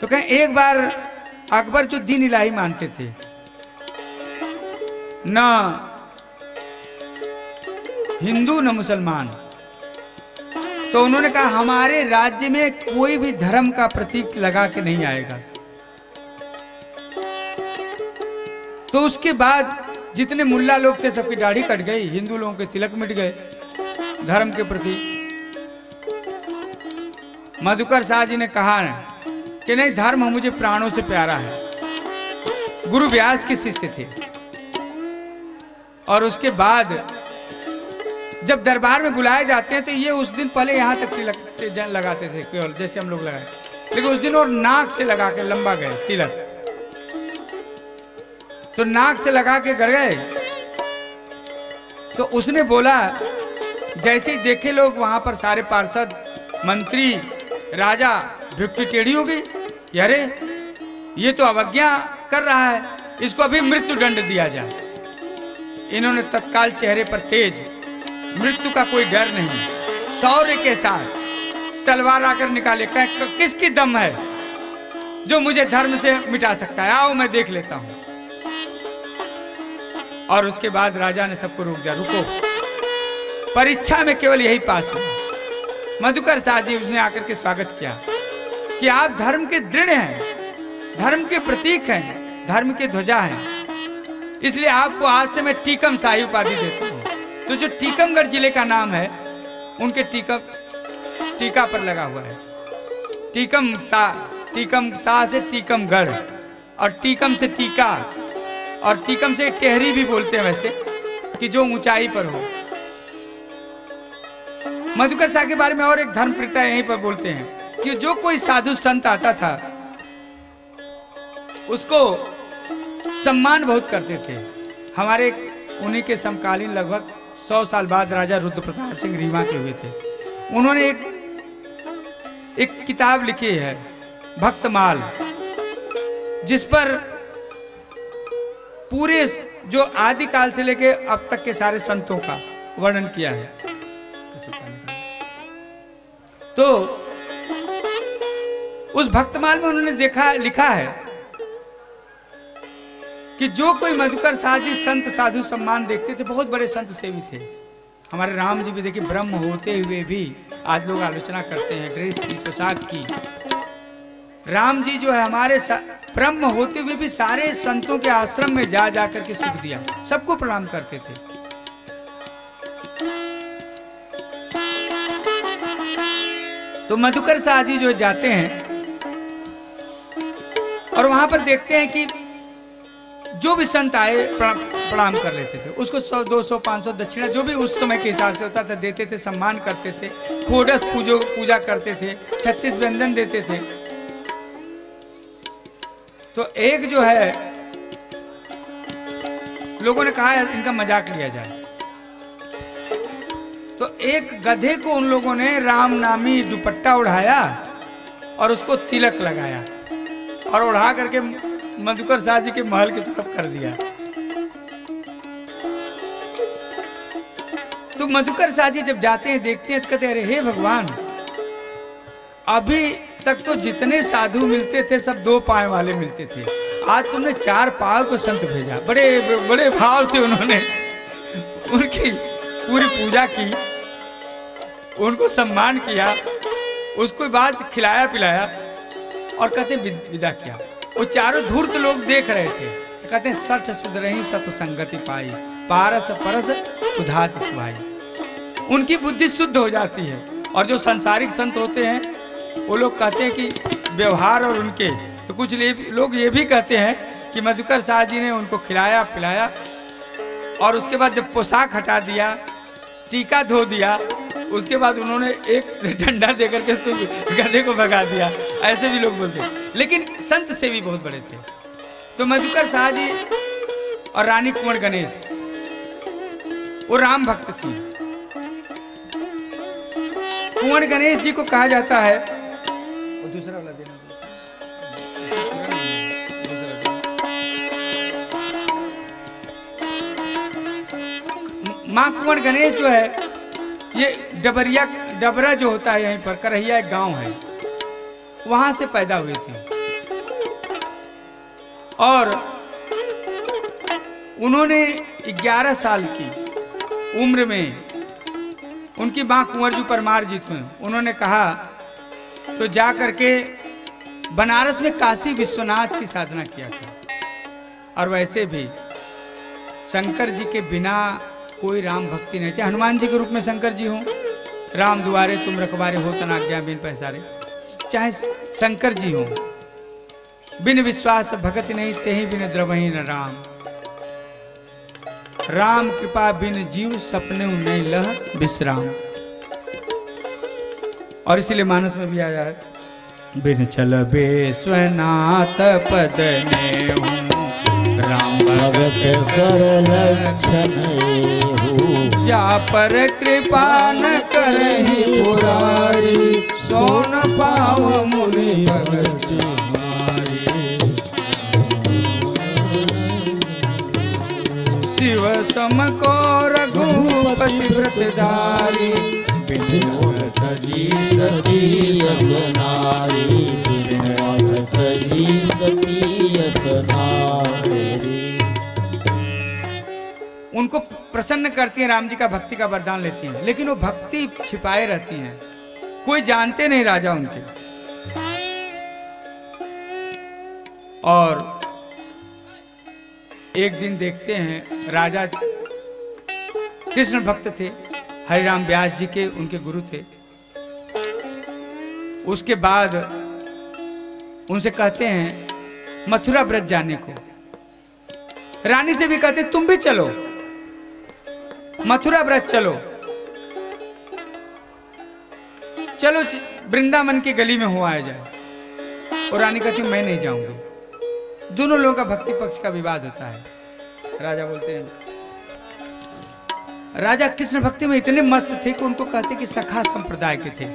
तो कहें एक बार अकबर जो दीन इलाही मानते थे, न हिंदू न मुसलमान, तो उन्होंने कहा हमारे राज्य में कोई भी धर्म का प्रतीक लगा के नहीं आएगा। तो उसके बाद जितने मुल्ला लोग थे सबकी दाढ़ी कट गई, हिंदू लोगों के तिलक मिट गए धर्म के प्रति। मधुकर शाह जी ने कहा कि नहीं, धर्म मुझे प्राणों से प्यारा है। गुरु व्यास के शिष्य थे। और उसके बाद जब दरबार में बुलाए जाते हैं तो ये उस दिन पहले यहाँ तक तिलक लगाते थे केवल, जैसे हम लोग लगाए, लेकिन उस दिन और नाक से लगा के लंबा गए तिलक। तो नाक से लगा के कर गए। तो उसने बोला, जैसे ही देखे लोग वहां पर सारे पार्षद, मंत्री, राजा, भृक्ति टेढ़ी हो गई, अरे ये तो अवज्ञा कर रहा है, इसको अभी मृत्यु दंड दिया जाए। इन्होंने तत्काल चेहरे पर तेज, मृत्यु का कोई डर नहीं, शौर्य के साथ तलवार आकर निकाले। किसकी दम है जो मुझे धर्म से मिटा सकता है, आओ मैं देख लेता हूं। और उसके बाद राजा ने सबको रोक दिया, रुको, परीक्षा में केवल यही पास हुआ। मधुकर शाह जी उसने आकर के स्वागत किया कि आप धर्म के दृढ़ हैं, धर्म के प्रतीक हैं, धर्म के ध्वजा हैं, इसलिए आपको आज से मैं टीकम शाही उपाधि देता हूं। तो जो टीकमगढ़ जिले का नाम है, उनके टीका पर लगा हुआ है। टीकम शाह से टीकमगढ़, और टीकम से टीका, और टीकम से टेहरी भी बोलते हैं वैसे, कि जो ऊंचाई पर हो। मधुकर शाह के बारे में और एक धर्म प्रीता यहीं पर बोलते हैं कि जो कोई साधु संत आता था उसको सम्मान बहुत करते थे। हमारे उन्हीं के समकालीन लगभग 100 साल बाद राजा रुद्र प्रताप सिंह रीवा के हुए थे। उन्होंने एक किताब लिखी है, भक्तमाल, जिस पर पूरे जो आदिकाल से लेके अब तक के सारे संतों का वर्णन किया है। तो उस भक्तमाल में उन्होंने लिखा है कि जो कोई मधुकर शाह जी संत साधु सम्मान देखते थे, बहुत बड़े संत सेवी थे। हमारे राम जी भी देखिए, ब्रह्म होते हुए भी आज लोग आलोचना करते हैं ड्रेस की, पोशाक की। राम जी जो है हमारे ब्रह्म होते हुए भी सारे संतों के आश्रम में जा करके सुख दिया, सबको प्रणाम करते थे। तो मधुकर शाह जी जो जाते हैं और वहां पर देखते हैं कि जो भी संत आए प्रणाम कर लेते थे, उसको 100, 200, 500 दक्षिणा जो भी उस समय के हिसाब से होता था देते थे, सम्मान करते थे, खोडस पूजा करते थे, 36 व्यंजन देते थे। तो एक जो है लोगों ने कहा इनका मजाक लिया जाए, तो एक गधे को उन लोगों ने राम नामी दुपट्टा उड़ाया और उसको तिलक लगाया और उड़ा करके मधुकर शाह जी के महल की तरफ कर दिया। तो मधुकर शाह जी जब जाते हैं देखते हैं तो कहते हैं, अरे हे भगवान, अभी तक तो जितने साधु मिलते थे सब 2 पांव वाले मिलते थे, आज तुमने 4 पांव को संत भेजा। बड़े बड़े भाव से उन्होंने उनकी पूरी पूजा की, उनको सम्मान किया, उसको बाद खिलाया पिलाया और कहते विदा किया। वो चारों धूर्त लोग देख रहे थे, कहते हैं 60 सुधरही सतसंगति पाई, पारस परस उधात सुहाई। उनकी बुद्धि शुद्ध हो जाती है। और जो संसारिक संत होते हैं वो लोग कहते हैं कि व्यवहार और उनके, तो कुछ लोग ये भी कहते हैं कि मधुकर शाह जी ने उनको खिलाया पिलाया और उसके बाद जब पोशाक हटा दिया, टीका धो दिया, उसके बाद उन्होंने एक डंडा देकर के उसको गधे को भगा दिया। ऐसे भी लोग बोलते हैं, लेकिन संत से भी बहुत बड़े थे। तो मधुकर शाह जी और रानी कुंवर गणेश वो राम भक्त थी। कुंवर गणेश जी को कहा जाता है, वो दूसरा वाला देना, माँ कुंवर गणेश जो है ये डबरा जो होता है यहीं पर करहिया एक गांव है, वहां से पैदा हुई थी और उन्होंने 11 साल की उम्र में उनकी मां कुंवर जी परमार जी थी। उन्होंने कहा तो जा करके बनारस में काशी विश्वनाथ की साधना किया था। और वैसे भी शंकर जी के बिना कोई राम भक्ति नहीं, चाहे हनुमान जी के रूप में शंकर जी हों, राम दुआरे तुम रखवारे हो तना आज्ञा बिन पैसारे, चाहे शंकर जी हों, बिन विश्वास भगत नहीं तेहि बिन द्रवहि न राम, राम कृपा बिन जीव सपने नहीं लह विश्राम। और इसीलिए मानस में भी आया है, बिन चल विश्वनाथ पद ने हूँ राम भगत कर लक्षण जा पर कृपा न करहि पुरारी, सोन पाव मुनि भगत शिव सम को रघुपति व्रतधारी, उनको प्रसन्न करती हैं, राम जी का भक्ति का वरदान लेती हैं, लेकिन वो भक्ति छिपाए रहती हैं, कोई जानते नहीं राजा उनके। और एक दिन देखते हैं राजा कृष्ण भक्त थे, हरिराम व्यास जी के उनके गुरु थे। उसके बाद उनसे कहते हैं मथुरा व्रत जाने को। रानी से भी कहते तुम भी चलो, मथुरा व्रत चलो, चलो वृंदावन की गली में हो आया जाए। और रानी कहती मैं नहीं जाऊंगी। दोनों लोगों का भक्ति पक्ष का विवाद होता है। राजा बोलते हैं, राजा कृष्ण भक्ति में इतने मस्त थे कि उनको कहते कि सखा संप्रदाय के थे।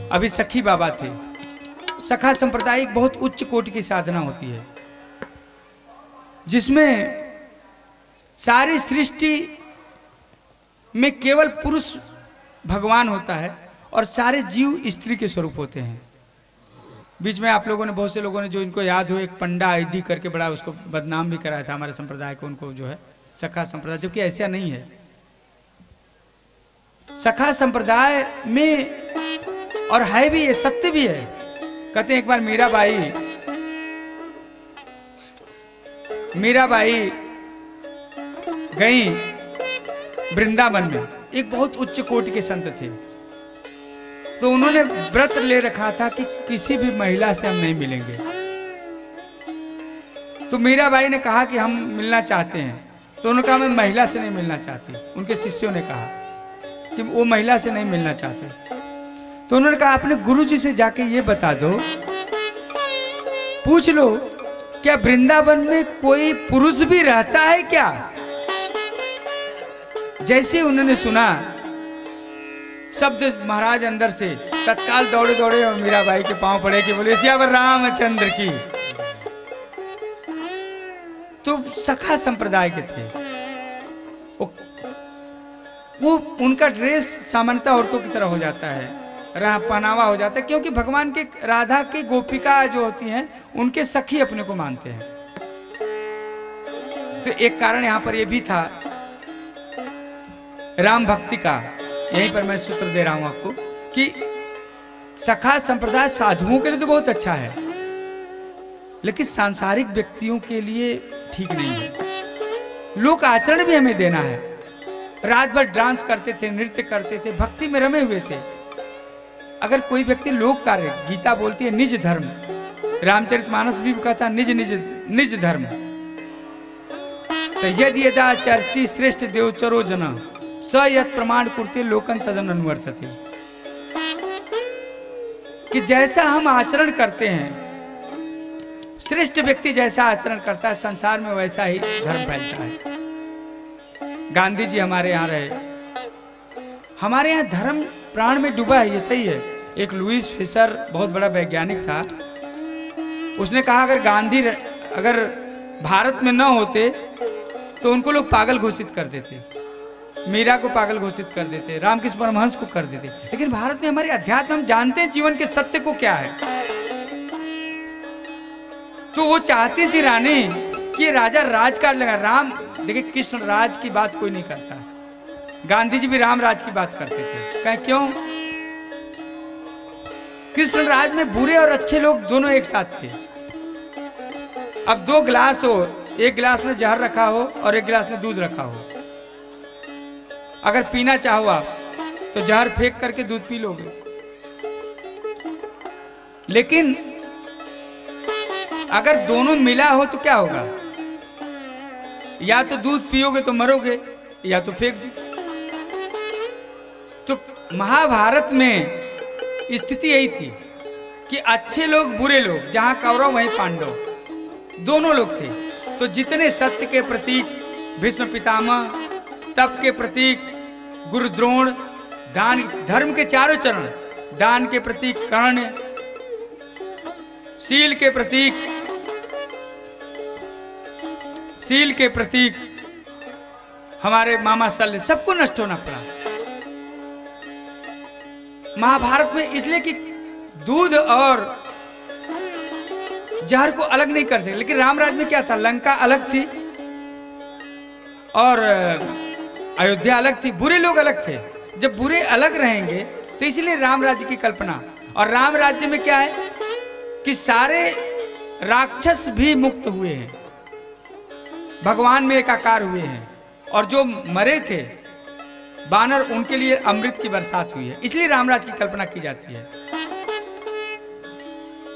अभी सखी बाबा थे। सखा संप्रदाय एक बहुत उच्च कोटि की साधना होती है, जिसमें सारी सृष्टि में केवल पुरुष भगवान होता है और सारे जीव स्त्री के स्वरूप होते हैं। बीच में आप लोगों ने, बहुत से लोगों ने, जो इनको याद हो, एक पंडा आईडी करके बड़ा उसको बदनाम भी कराया था हमारे संप्रदाय को, उनको जो है सखा संप्रदाय, जबकि ऐसा नहीं है। सखा संप्रदाय में और है भी, ये सत्य भी है। कहते हैं एक बार मीराबाई गई वृंदावन में, एक बहुत उच्च कोटि के संत थे। तो उन्होंने व्रत ले रखा था कि किसी भी महिला से हम नहीं मिलेंगे। तो मीराबाई ने कहा कि हम मिलना चाहते हैं। तो उन्होंने कहा मैं महिला से नहीं मिलना चाहती। उनके शिष्यों ने कहा कि वो महिला से नहीं मिलना चाहते। तो उन्होंने कहा अपने गुरुजी से जाके ये बता दो, पूछ लो क्या वृंदावन में कोई पुरुष भी रहता है क्या। जैसे उन्होंने सुना शब्द महाराज अंदर से, तत्काल दौड़े दौड़े और मीराबाई के पांव पड़े कि बोले सियावर रामचंद्र की। तो सखा संप्रदाय के थे वो उनका ड्रेस सामान्यतः औरतों की तरह हो जाता है, पहनावा हो जाता है, क्योंकि भगवान के राधा की गोपिका जो होती हैं उनके सखी अपने को मानते हैं। तो एक कारण यहां पर यह भी था राम भक्ति का। यहीं पर मैं सूत्र दे रहा हूं आपको कि सखा संप्रदाय साधुओं के लिए तो बहुत अच्छा है, लेकिन सांसारिक व्यक्तियों के लिए ठीक नहीं है। लोक आचरण भी हमें देना है। रात भर डांस करते थे, नृत्य करते थे, भक्ति में रमे हुए थे। अगर कोई व्यक्ति लोक कार्य, गीता बोलती है निज धर्म, रामचरितमानस भी कहता निज निज निज धर्म। तो यदि यदा चर्ची श्रेष्ठ देवचरो जना स यत् प्रमाण कुर्ते लोकन तदन अनुवर्तते, कि जैसा हम आचरण करते हैं, श्रेष्ठ व्यक्ति जैसा आचरण करता है, संसार में वैसा ही धर्म फैलता है। गांधी जी हमारे यहाँ रहे, हमारे यहाँ धर्म प्राण में डूबा है, ये सही है। एक लुईस फिशर बहुत बड़ा वैज्ञानिक था, उसने कहा अगर गांधी अगर भारत में न होते तो उनको लोग पागल घोषित कर देते। मीरा को पागल घोषित कर देते, रामकृष्ण परमहंस को कर देते। लेकिन भारत में हमारे अध्यात्म, हम जानते हैं जीवन के सत्य को क्या है। तो वो चाहती थी रानी कि राजा राजकाज लगा। राम, देखिए कृष्ण राज की बात कोई नहीं करता। गांधी जी भी राम राज की बात करते थे। कहें क्यों? कृष्ण राज में बुरे और अच्छे लोग दोनों एक साथ थे। अब 2 गिलास हो, एक गिलास में जहर रखा हो और एक गिलास में दूध रखा हो। अगर पीना चाहो आप तो जहर फेंक करके दूध पी लोगे, लेकिन अगर दोनों मिला हो तो क्या होगा? या तो दूध पियोगे तो मरोगे, या तो फेंक दो। तो महाभारत में स्थिति यही थी कि अच्छे लोग बुरे लोग, जहां कौरव वहीं पांडव, दोनों लोग थे। तो जितने सत्य के प्रतीक भीष्म पितामह, तप के प्रतीक गुरु द्रोण, दान धर्म के चारों चरण, दान के प्रतीक कर्ण, शील के प्रतीक हमारे मामा शल्य, सबको नष्ट होना पड़ा महाभारत में। इसलिए कि दूध और जहर को अलग नहीं कर सके। लेकिन रामराज में क्या था? लंका अलग थी और अयोध्या अलग थी, बुरे लोग अलग थे। जब बुरे अलग रहेंगे तो इसलिए राम राज्य की कल्पना। और राम राज्य में क्या है कि सारे राक्षस भी मुक्त हुए हैं, भगवान में एकाकार हुए हैं, और जो मरे थे बानर, उनके लिए अमृत की बरसात हुई है। इसलिए रामराज की कल्पना की जाती है।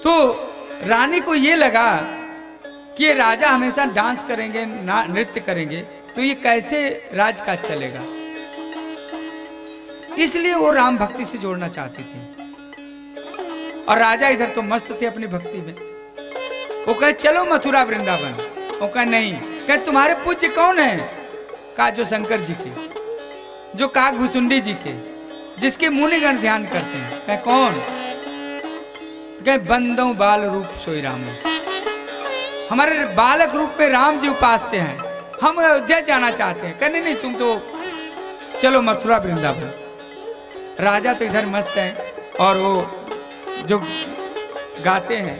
तो रानी को यह लगा कि ये राजा हमेशा डांस करेंगे, नृत्य करेंगे, तो ये कैसे राजकाज चलेगा। इसलिए वो राम भक्ति से जोड़ना चाहती थी। और राजा इधर तो मस्त थे अपनी भक्ति में। वो कहे चलो मथुरा वृंदावन। वो कहे नहीं। कहे तुम्हारे पूज्य कौन है? कहा जो शंकर जी के, जो काग भुसुंडी जी के, जिसके मुनिगण ध्यान करते हैं। कहे कौन? कहे बंदों बाल रूप सोई राम। हमारे बालक रूप में राम जी उपास्य हैं, हम अयोध्या जाना चाहते हैं। कहने नहीं, तुम तो चलो मथुरा वृंदावन। राजा तो इधर मस्त है और वो जो गाते हैं,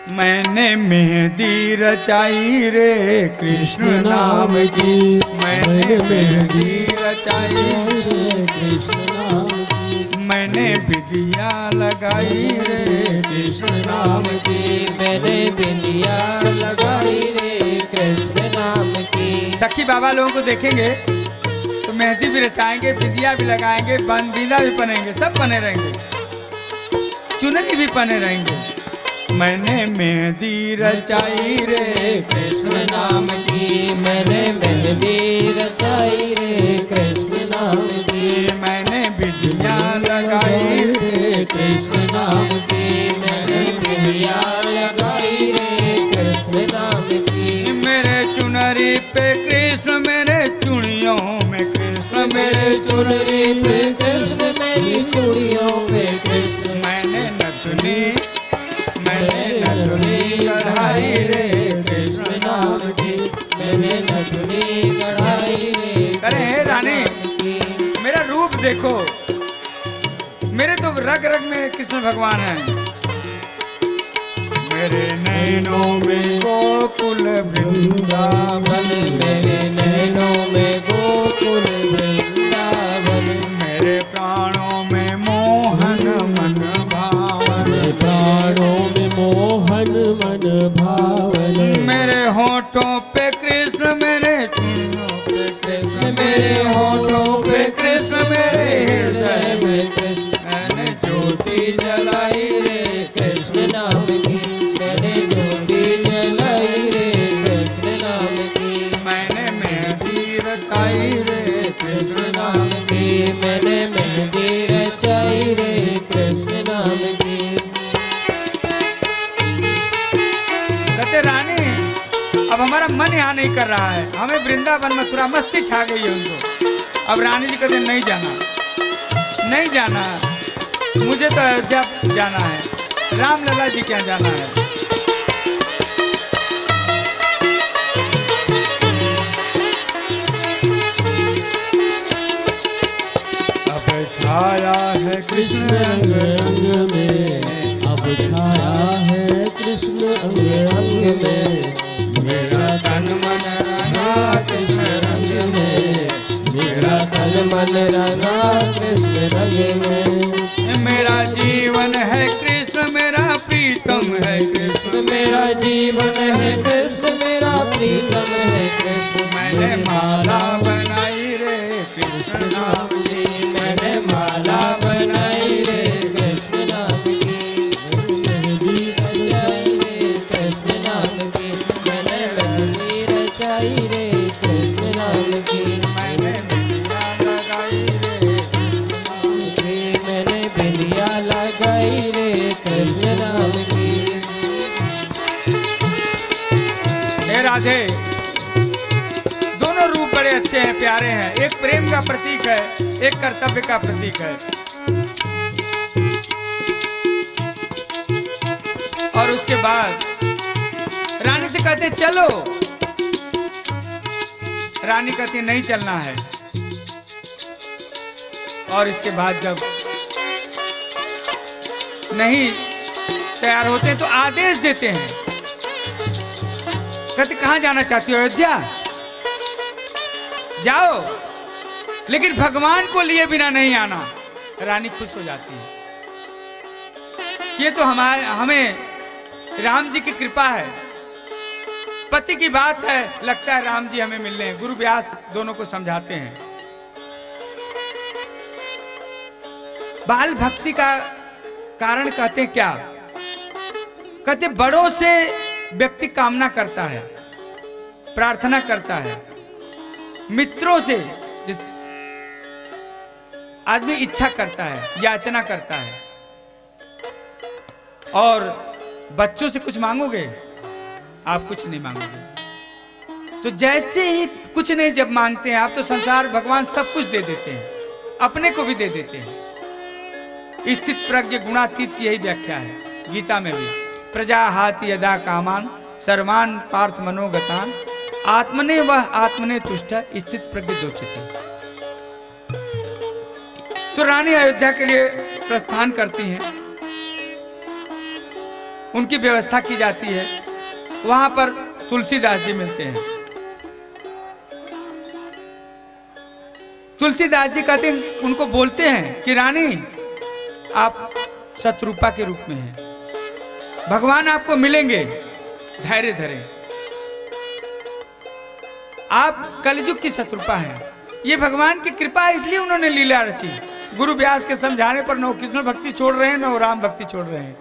मैंने मेहंदी रचाई रे कृष्ण नाम की, मैंने मेहंदी रचाई रे कृष्ण नाम की, मैंने बिंदिया लगाई रे कृष्ण नाम की, मैंने बिंदिया लगाई रे कृष्ण नाम की। सखी बाबा लोगों को देखेंगे तो मेहंदी भी रचाएंगे, बिंदिया भी लगाएंगे, बीना भी पहनेंगे, सब बने रहेंगे, चुनरी भी पहने रहेंगे। मैंने मेहंदी रचाई रे कृष्ण नाम की, मैंने मेहंदी रचाई रे कृष्ण नाम की, मैंने बिंदिया लगाई रे कृष्ण नाम की, मैंने बिंदिया लगाई रे कृष्ण नाम की। मेरे चुनरी पे कृष्ण, मेरे चुड़ियों में कृष्ण, मेरे चुनरी पे कृष्ण, मेरी चूड़ियों पे कृष्ण। मैंने नथुनी कढ़ाई रे कृष्ण नाम की, मैंने नथुनी कढ़ाई रे। अरे हे रानी, मेरा रूप देखो, मेरे तो रग रग में कृष्ण भगवान हैं। मेरे नैनों में गोकुल वृंदावन, मेरे नैनों में गोकुल वृंदावन, मेरे प्राणों में मोहन मन भावन, प्राणों में मोहन मन भावन। मेरे होठों पे कृष्ण, मेरे चूड़ों पे कृष्ण, मेरे होठों पे कृष्ण, मेरे हृदय में कृष्ण। मैंने ज्योति जलाई रे कृष्ण नाम की, मैंने ज्योति जलाई रे कृष्ण नाम की, मैंने मेहंदी रचाई रे कृष्ण नाम की, मैंने मेहंदी रचाई रे कृष्ण नाम की। कहते रानी अब हमारा मन यहाँ नहीं कर रहा है, हमें वृंदावन मथुरा मस्ती छा गई है उनको। अब रानी जी कहते नहीं जाना, नहीं जाना, मुझे तो अयोध्या जाना है, राम लला जी के यहाँ जाना है। मैंने माला बनाई रे कृष्ण नाम की, मैंने माला बनाई रे कृष्ण नाम की, मेहंदी रचाई रे कृष्ण नाम की, मैंने मेहंदी रचाई रे कृष्ण नाम की, मैंने बिंदिया लगाई रे मैंने बिंदिया लगाई रे कृष्ण नाम की। हे राधे, दोनों रूप बड़े अच्छे हैं, प्यारे हैं। एक प्रेम का प्रतीक है, एक कर्तव्य का प्रतीक है। और उसके बाद रानी से कहते चलो, रानी कहती नहीं चलना है। और इसके बाद जब नहीं तैयार होते हैं तो आदेश देते हैं, कहते कहां जाना चाहती हो? अयोध्या जाओ, लेकिन भगवान को लिए बिना नहीं आना। रानी खुश हो जाती है, ये तो हमें राम जी की कृपा है, पति की बात है, लगता है राम जी हमें मिलने हैं। गुरु व्यास दोनों को समझाते हैं। बाल भक्ति का कारण कहते हैं क्या? कहते बड़ों से व्यक्ति कामना करता है, प्रार्थना करता है। मित्रों से जिस आदमी इच्छा करता है, याचना करता है। और बच्चों से कुछ मांगोगे, आप कुछ नहीं मांगोगे। तो जैसे ही कुछ नहीं जब मांगते हैं आप, तो संसार भगवान सब कुछ दे देते हैं, अपने को भी दे देते हैं। स्थित प्रज्ञ गुणातीत की यही व्याख्या है गीता में भी। प्रजा हाति यदा कामान सर्वान पार्थ मनोगतान आत्मने वह आत्मने तुष्ट स्थित प्रज्ञ दोचिते। तो रानी अयोध्या के लिए प्रस्थान करती हैं, उनकी व्यवस्था की जाती है। वहां पर तुलसीदास जी मिलते हैं। तुलसीदास जी कहते हैं, उनको बोलते हैं कि रानी आप शत्रुपा के रूप में हैं, भगवान आपको मिलेंगे, धैर्य धरें। आप कलयुग की शत्रुपा हैं, ये भगवान की कृपा है, इसलिए उन्होंने लीला रची। गुरु व्यास के समझाने पर न कृष्ण भक्ति छोड़ रहे हैं, न राम भक्ति छोड़ रहे हैं।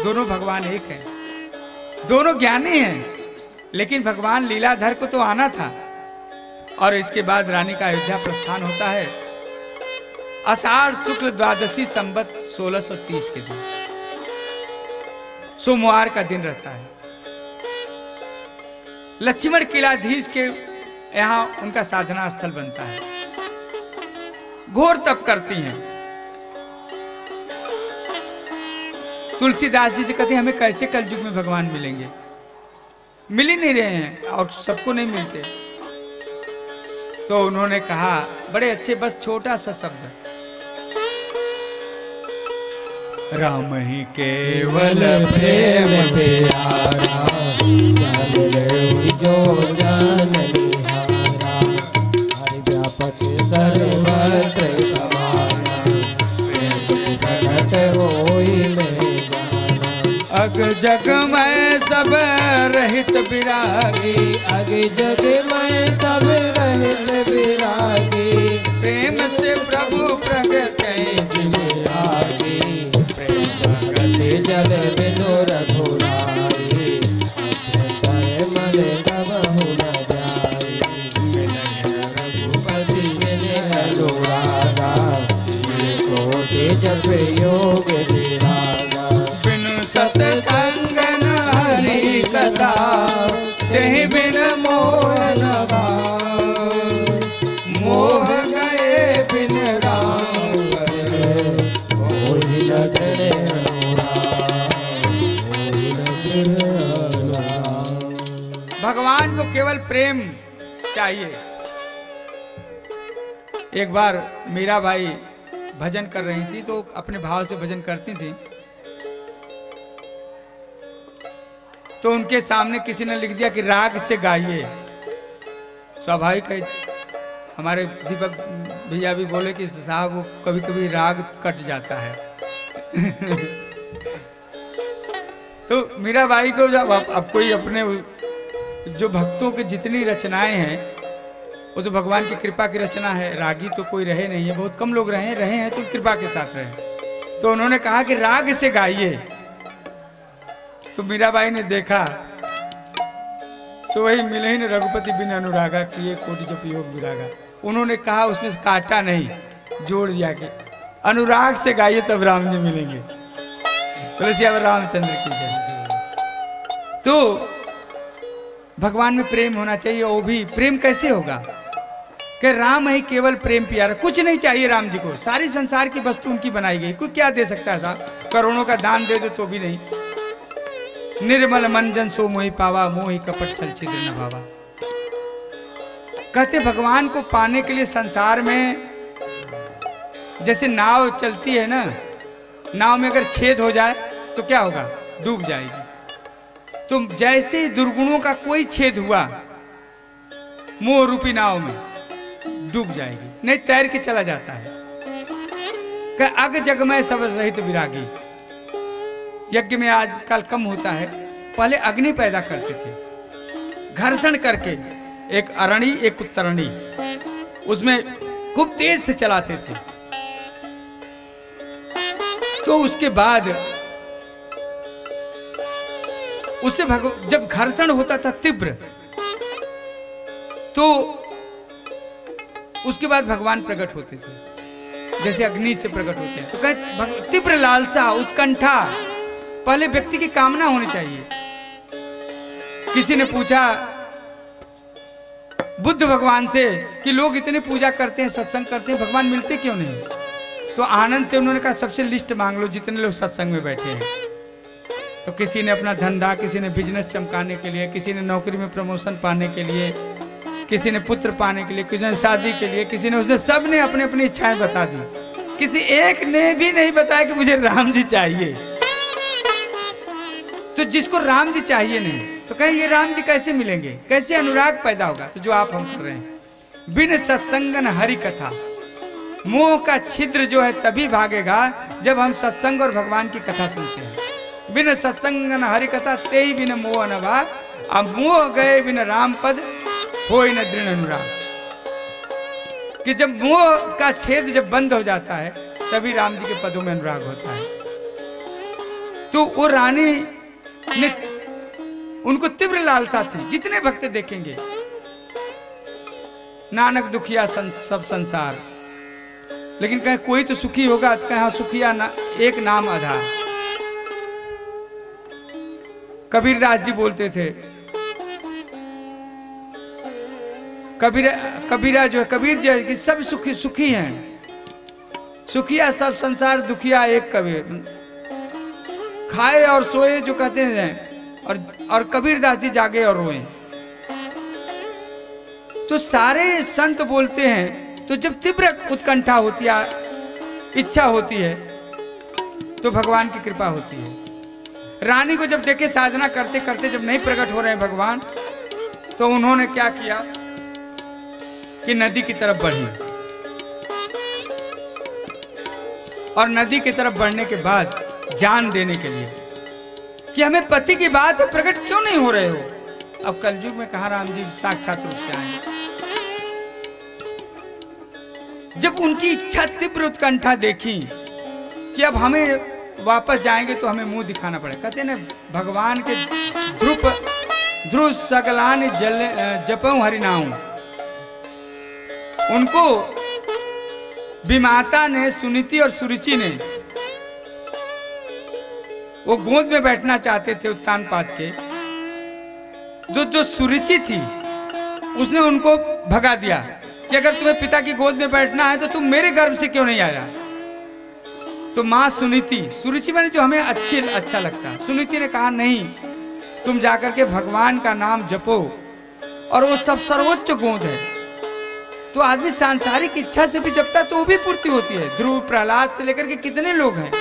दोनों भगवान एक हैं, दोनों ज्ञानी हैं, लेकिन भगवान लीलाधर को तो आना था। और इसके बाद रानी का अयोध्या प्रस्थान होता है। आषाढ़ शुक्ल द्वादशी संवत 1630 के दिन, सोमवार का दिन रहता है। लक्ष्मण किलाधीश के यहां उनका साधना स्थल बनता है। घोर तप करती हैं। तुलसीदास जी से कहते हैं हमें कैसे कलयुग में भगवान मिलेंगे, मिल ही नहीं रहे हैं और सबको नहीं मिलते। तो उन्होंने कहा बड़े अच्छे, बस छोटा सा शब्द, राम ही केवल प्रेम प्यारा जान जो जान निहारा, हरि व्यापक सर्वत्र समाना, भगत होई में जाना। अग जग में सब रहित विरागी, अग जग में सब रहित विरागी, प्रेम से प्रभु प्रगट जग बिनु रघुराई, मन तब हो न जाई, रघुपति अनुरागा, कोटि जप योग विरागा, बिनु सत्संग न हरि कथा, तेहि बिन मोह न भाव, मोह गए बिन राम कोई न जड़े भगवान को केवल प्रेम चाहिए। एक बार मीराबाई भजन कर रही थी, तो अपने भाव से भजन करती थी। तो उनके सामने किसी ने लिख दिया कि राग से गाइए। स्वाभाविक है, हमारे दीपक भैया भी बोले कि साहब वो कभी कभी राग कट जाता है। तो मीराबाई को जब अब कोई अपने जो भक्तों की जितनी रचनाएं हैं वो तो भगवान की कृपा की रचना है, रागी तो कोई रहे नहीं है, बहुत कम लोग रहे हैं तो कृपा के साथ रहे। तो उन्होंने कहा कि राग से गाइए। तो मीराबाई ने देखा तो वही मिले ही न रघुपति बिन अनुरागा किए कोटि जप योग विरागा। उन्होंने कहा, उसमें से काटा नहीं, जोड़ दिया कि अनुराग से गाइए तब राम जी मिलेंगे। बोले सियावर रामचंद्र की जय। तो भगवान में प्रेम होना चाहिए। वो भी प्रेम कैसे होगा कि राम ही केवल प्रेम प्यारा, कुछ नहीं चाहिए राम जी को, सारी संसार की वस्तु उनकी बनाई गई, कोई क्या दे सकता है साहब? करोड़ों का दान दे दो तो भी नहीं। निर्मल मन जन सो मोहि पावा, मोहि कपट छल छिद्र न भावा। कहते भगवान को पाने के लिए संसार में जैसे नाव चलती है ना, नाव में अगर छेद हो जाए तो क्या होगा? डूब जाएगी। तो जैसे ही दुर्गुणों का कोई छेद हुआ मोह रूपी नाव में, डूब जाएगी, नहीं तैर के चला जाता है। कि अग जग में सब रहित विरागी। यज्ञ में आजकल कम होता है, पहले अग्नि पैदा करते थे घर्षण करके, एक अरणी एक उत्तरणी, उसमें खूब तेज से चलाते थे। तो उसके बाद उससे जब घर्षण होता था तीव्र, तो उसके बाद भगवान प्रकट होते थे, जैसे अग्नि से प्रकट होते हैं। तो कहते तीव्र लालसा, उत्कंठा, पहले व्यक्ति की कामना होनी चाहिए। किसी ने पूछा बुद्ध भगवान से कि लोग इतने पूजा करते हैं, सत्संग करते हैं, भगवान मिलते क्यों नहीं? तो आनंद से उन्होंने कहा सबसे लिस्ट मांग लो जितने लोग सत्संग में बैठे हैं। तो किसी ने अपना धंधा, किसी ने बिजनेस चमकाने के लिए, किसी ने नौकरी में प्रमोशन पाने के लिए, किसी ने पुत्र पाने के लिए, किसी ने शादी के लिए, किसी ने, उसने सब ने अपनी अपनी इच्छाएं बता दी। किसी एक ने भी नहीं बताया कि मुझे राम जी चाहिए। तो जिसको राम जी चाहिए नहीं, तो कहें ये राम जी कैसे मिलेंगे, कैसे अनुराग पैदा होगा? तो जो आप हम कर रहे हैं, बिन सत्संगन हरि कथा, मोह का छिद्र जो है तभी भागेगा जब हम सत्संग और भगवान की कथा सुनते हैं। बिन सत्संगन हरि कथा ते ही बिन मोह अनवा, अब मोह गए बिन राम पद होय न दृढ़ अनुराग। कि जब मोह का छेद जब बंद हो जाता है तभी राम जी के पदों में अनुराग होता है। तो वो रानी ने, उनको तीव्र लालसा थी, जितने भक्त देखेंगे, नानक दुखिया सब संसार, लेकिन कहीं कोई तो सुखी होगा, तो कहीं सुखिया ना, एक नाम आधार। कबीरदास जी बोलते थे, कबीरा जो है, कबीर जी कि सब सुखी सुखी हैं, सुखिया सब संसार, दुखिया एक कबीर। खाए और सोए जो कहते हैं, और कबीरदास जी जागे और रोए। तो सारे संत बोलते हैं, तो जब तीव्र उत्कंठा होती है, इच्छा होती है, तो भगवान की कृपा होती है। रानी को जब देखे साधना करते करते जब नहीं प्रकट हो रहे हैं भगवान, तो उन्होंने क्या किया कि नदी की तरफ बढ़ी, और नदी की तरफ बढ़ने के बाद जान देने के लिए कि हमें पति की बात है, प्रकट क्यों नहीं हो रहे हो? अब कलयुग में कहा राम जी साक्षात रूप से आए। जब उनकी इच्छा तीव्र उत्कंठा देखी कि अब हमें वापस जाएंगे तो हमें मुंह दिखाना पड़ेगा। कहते हैं ना, भगवान के ध्रुव सगलान जपऊं हरिनाम, उनको विमाता ने, सुनीति और सुरुचि ने, वो गोद में बैठना चाहते थे उत्तान पाद के। जो सुरुचि थी उसने उनको भगा दिया कि अगर तुम्हें पिता की गोद में बैठना है तो तुम मेरे गर्भ से क्यों नहीं आया? तो माँ सुनीति, सुरुचि मैंने जो हमें अच्छा लगता, सुनीति ने कहा नहीं, तुम जाकर के भगवान का नाम जपो, और वो सब सर्वोच्च गोद है। तो आदमी सांसारिक इच्छा से भी जपता तो वो भी पूर्ति होती है। ध्रुव, प्रहलाद से लेकर के कितने लोग हैं।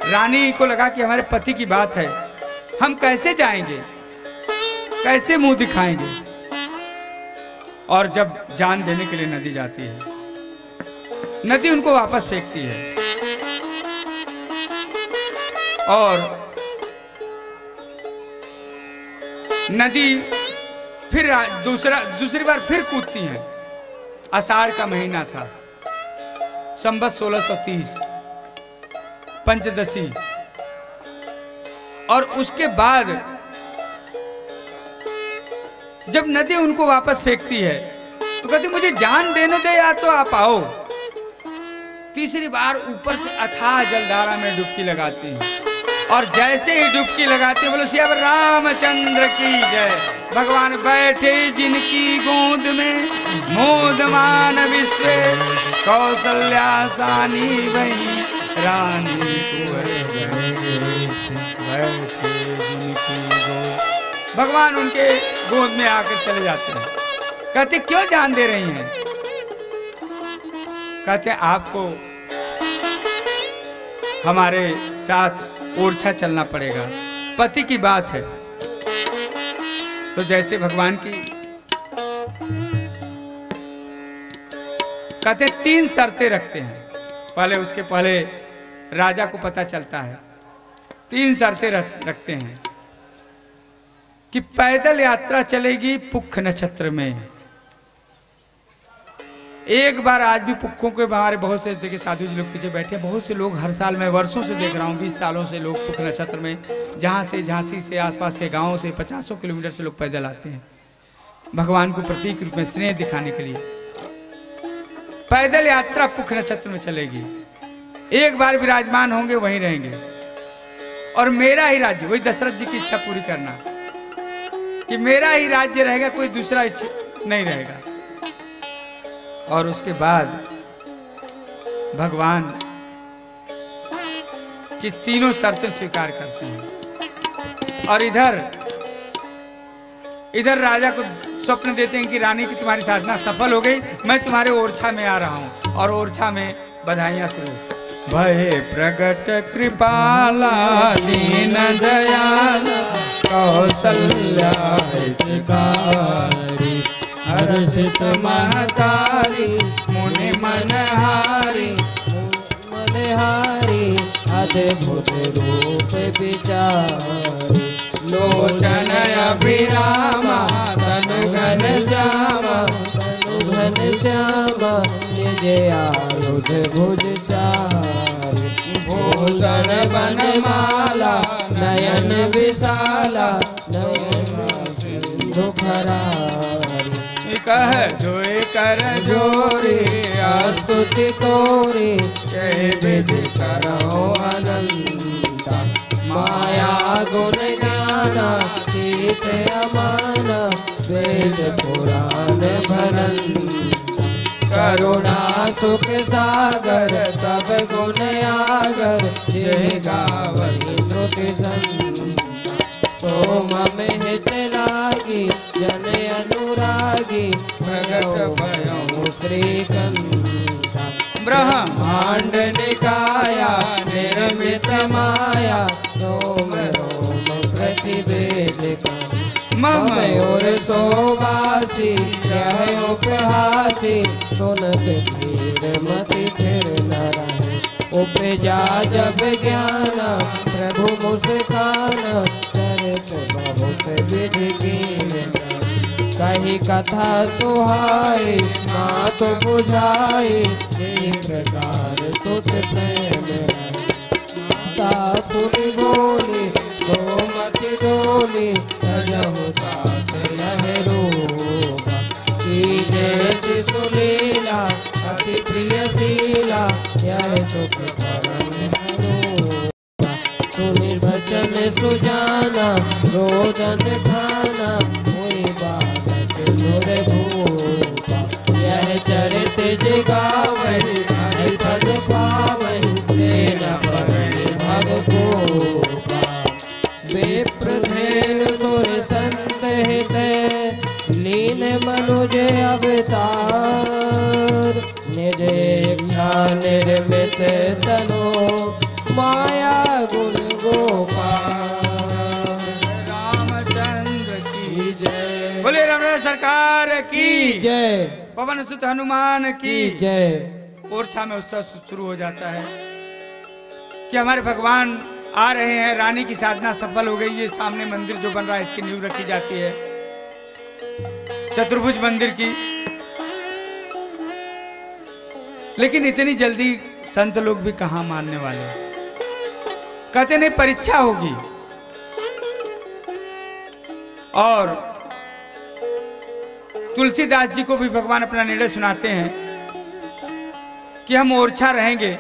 रानी को लगा कि हमारे पति की बात है, हम कैसे जाएंगे, कैसे मुंह दिखाएंगे? और जब जान देने के लिए नदी जाती है, नदी उनको वापस फेंकती है, और नदी फिर दूसरी बार फिर कूदती हैं, आषाढ़ का महीना था, संवत 1630 पंचदशी। और उसके बाद जब नदी उनको वापस फेंकती है तो कहती मुझे जान देने दे या तो आप आओ। तीसरी बार ऊपर से अथाह जलधारा में डुबकी लगाती हैं और जैसे ही डुबकी लगाती है बोलो सियावर रामचंद्र की जय। भगवान बैठे जिनकी गोद में मोदमान विश्व कौशल्या सानी वही रानी कुंवर बैठे जिनकी गोद। भगवान उनके गोद में आकर चले जाते हैं। कहते क्यों जान दे रही हैं? कहते आपको हमारे साथ ओरछा चलना पड़ेगा, पति की बात है। तो जैसे भगवान की कहते 3 शर्तें रखते हैं। पहले उसके पहले राजा को पता चलता है, 3 शर्तें रखते हैं कि पैदल यात्रा चलेगी पुख नक्षत्र में। एक बार आज भी पुखों के हमारे बहुत से देखिए साधु जी लोग पीछे बैठे, बहुत से लोग हर साल मैं वर्षों से देख रहा हूँ, 20 सालों से लोग पुख नक्षत्र में जहाँ से झांसी से आसपास के गांवों से 50 किलोमीटर से लोग पैदल आते हैं भगवान को प्रतीक रूप में स्नेह दिखाने के लिए। पैदल यात्रा पुख नक्षत्र में चलेगी, एक बार विराजमान होंगे वहीं रहेंगे और मेरा ही राज्य, वही दशरथ जी की इच्छा पूरी करना कि मेरा ही राज्य रहेगा, कोई दूसरा इच्छा नहीं रहेगा। और उसके बाद भगवान की तीनों शर्तें स्वीकार करते हैं और इधर राजा को स्वप्न देते हैं कि रानी की तुम्हारी साधना सफल हो गई, मैं तुम्हारे ओरछा में आ रहा हूं। और ओरछा में बधाइयां शुरू। भय प्रगट कृपाला दीन दयाला कौशल्या हितकारी हर्षित महतारी मुनि मनहारी मनहारी अद्भुत रूप विचारी लोचन अभिरामा तनु घन श्यामा निज आयुध भुज चारि भूषण बनमाला नयन विशाला नयन सिंधु खरारी कह जोए कर जोरी स्तुति तोरी कह विधि करो अनंता माया गुण ज्ञान तीर्थ अमान वेद पुराण भरंता करुणा सुख सागर सब गुण आगर जय गावत श्रुति संता सोम में हित लागी जन अनुरागी भगत भयो श्रीकंता ब्रह्मांड निकाया निर्मित माया रोम रोम प्रतिवेदिका ममयोर सोबासी यह उपहासी सुनत धीर मति फिर न रहे उपजा जब ज्ञान प्रभु मुस्कान चरित बहुत विधि कीन कही कथा सुहाई मात बुझाई एक प्रकार सुत प्रेम माता सुनी बोली गोमति डोली सजहु सास यह रूपा कीजे शिशु लीला अति प्रिय शीला यह सुख परम रूपा सुनि भजन सुजाना रोदन ठाना हुई बालक सुर भूपा यह चरित जिगावहि हरि पद पावहि तेना पवि भगकोपा विप्रधेनु सुर संत हित लीन मनुज अवतार निज इच्छा निर्मित तनो माया गुण गोपाल रामचंद्र की जय बोले राम सरकार की जय पवन सुत हनुमान की जय। ओरछा में उत्सव शुरू हो जाता है कि हमारे भगवान आ रहे हैं, रानी की साधना सफल हो गई। ये सामने मंदिर जो बन रहा है इसकी नींव रखी जाती है, चतुर्भुज मंदिर की। लेकिन इतनी जल्दी संत लोग भी कहाँ मानने वाले। कहते नहीं, परीक्षा होगी। और तुलसीदास जी को भी भगवान अपना निर्णय सुनाते हैं कि हम ओरछा रहेंगे,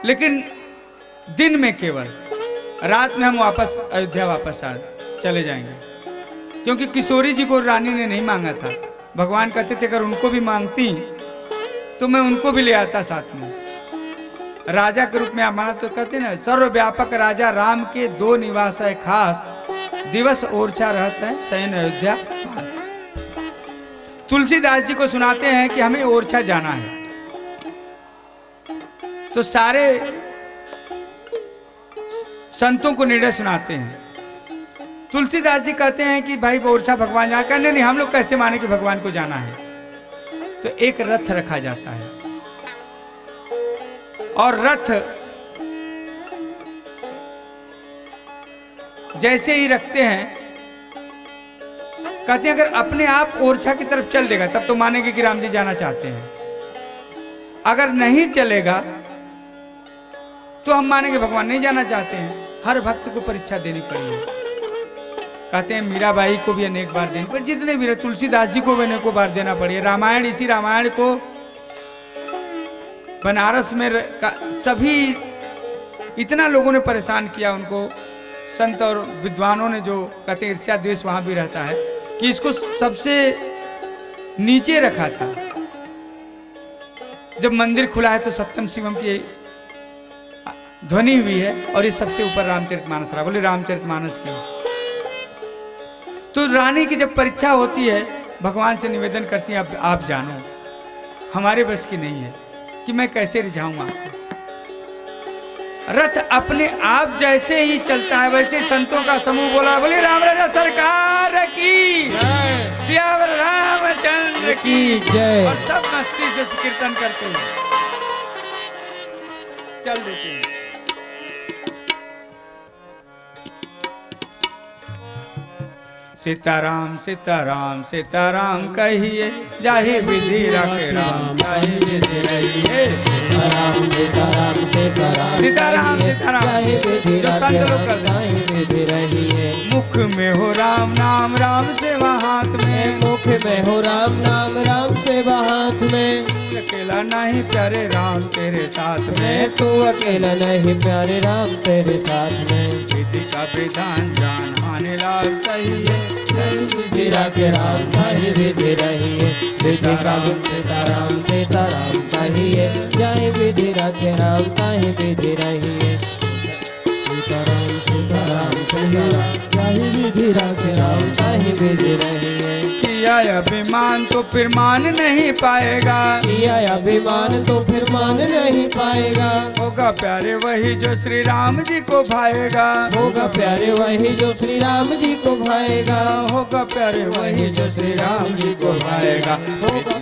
लेकिन दिन में केवल, रात में हम वापस अयोध्या वापस चले जाएंगे। क्योंकि किशोरी जी को रानी ने नहीं मांगा था। भगवान कहते थे अगर उनको भी मांगती तो मैं उनको भी ले आता साथ में, राजा के रूप में आप माना। तो कहते ना, सर्वव्यापक राजा राम के 2 निवास है खास, दिवस ओरछा रहते हैं शयन अयोध्या पास। तुलसीदास जी को सुनाते हैं कि हमें ओरछा जाना है। तो सारे संतों को निर्णय सुनाते हैं। तुलसीदास जी कहते हैं कि भाई ओरछा भगवान जाना। कहने नहीं, हम लोग कैसे माने कि भगवान को जाना है। तो एक रथ रखा जाता है और रथ जैसे ही रखते हैं, कहते हैं अगर अपने आप ओरछा की तरफ चल देगा तब तो मानेंगे कि राम जी जाना चाहते हैं। अगर नहीं चलेगा तो हम मानेंगे भगवान नहीं जाना चाहते हैं। हर भक्त को परीक्षा देनी पड़ी है। कहते हैं मीराबाई को भी अनेक बार देनी पड़ी, जितने भी, तुलसीदास जी को भी अनेकों बार देना पड़ी। रामायण, इसी रामायण को बनारस में सभी इतना लोगों ने परेशान किया उनको, संत और विद्वानों ने, जो कहते हैं ईर्ष्या द्वेष वहां भी रहता है, कि इसको सबसे नीचे रखा था। जब मंदिर खुला है तो सप्तम शिवम की ध्वनि हुई है और ये सबसे ऊपर रामचरितमानस रहा। बोले रामचरितमानस की। तो रानी की जब परीक्षा होती है, भगवान से निवेदन करती है अब आप जानो, हमारे बस की नहीं है कि मैं कैसे रिझाऊं आपको। रथ अपने आप जैसे ही चलता है वैसे संतों का समूह बोला, बोले राम राजा सरकार की, सियावर रामचंद्र की जय। और सब मस्ती से कीर्तन करते हैं, चल देते हैं। सीताराम सीताराम सीताराम कहिए, जाहि विधि रखे राम, जाहि विधि रहिए। सीताराम सीताराम सीताराम सीताराम सीताराम, जाहि विधि रहिए। मुख में हो राम नाम, राम सेवा हाथ में, मुख में हो राम नाम, राम सेवा हाथ में। अकेला नहीं प्यारे राम तेरे साथ में, तू अकेला नहीं प्यारे राम तेरे साथ में। विधि का विधान जान आने लाल सही है, विधि रखे राम ताहि विधि रहिए। सीताराम सीताराम सीताराम कहिए, जय विधि रखे राम ताहि विधि रहिए। सीताराम सीताराम सीताराम, जय विधि रखे राम ताहि विधि रहिए। किया अभिमान तो फिर मान नहीं पाएगा, किया अभिमान तो फिर मान नहीं पाएगा। होगा प्यारे वही जो श्री राम जी को भाएगा, होगा प्यारे वही जो श्री राम जी को भाएगा। होगा प्यारे वही जो श्री राम जी को भाएगा, होगा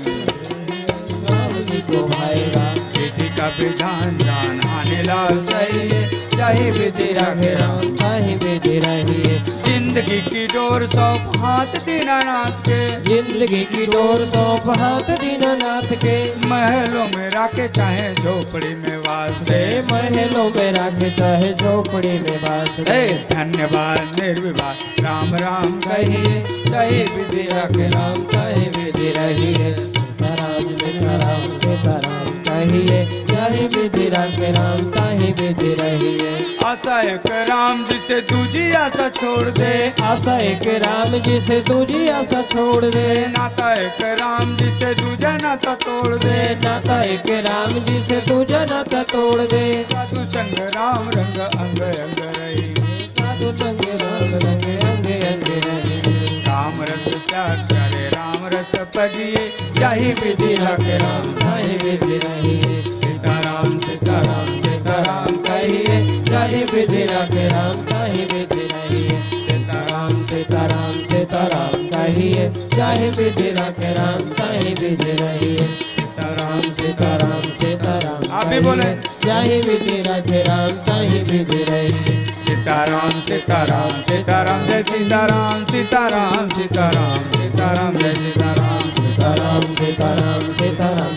राम जी को भाएगा। विधि का विधान जान आने लाल सही है, चाहे विधि रखे राम ताहि विधि रहिए। जिंदगी की डोर सौंप हाथ दीनानाथ के, जिंदगी की डोर सौंप हाथ दीनानाथ के। महलों में राखे चाहे झोपड़ी में वास दे, महलों में राखे चाहे झोपड़ी में वास दे। धन्यवाद निर्विवाद राम राम कहिए, कही विधि रखे राम ताहि विधि रहिए। सीताराम सीताराम सीताराम कहिए, कही विधि रखे राम ताहि विधि रहिए। आशा एक राम जी से दूजी आशा छोड़ दे, आशा एक राम जी से दूजी आशा छोड़ दे। नाता एक राम जी से दूजा नाता तोड़ दे, नाता एक राम जी से दूजा नाता तोड़ दे। साधु संग राम रंग अंग अंग रही, साधु संग राम रंग अंग अंग रही। राम रस त्याग करे राम रस पगिए, चाहे विधि रखे राम ताहि विधि रहिए। सीताराम सीताराम सीताराम कहिए, चाहे विधि रखे राम ताहि विधि रहिए। सीताराम सीताराम सीताराम कहिए, चाहे विधि रखे राम ताहि विधि रहिए। सीताराम सीताराम सीताराम आप भी बोले, चाहे विधि रखे राम ताहि विधि रहिए। सीताराम सीताराम सीताराम जय सीताराम सीताराम सीताराम सीताराम जय सीताराम सीताराम सीताराम सीताराम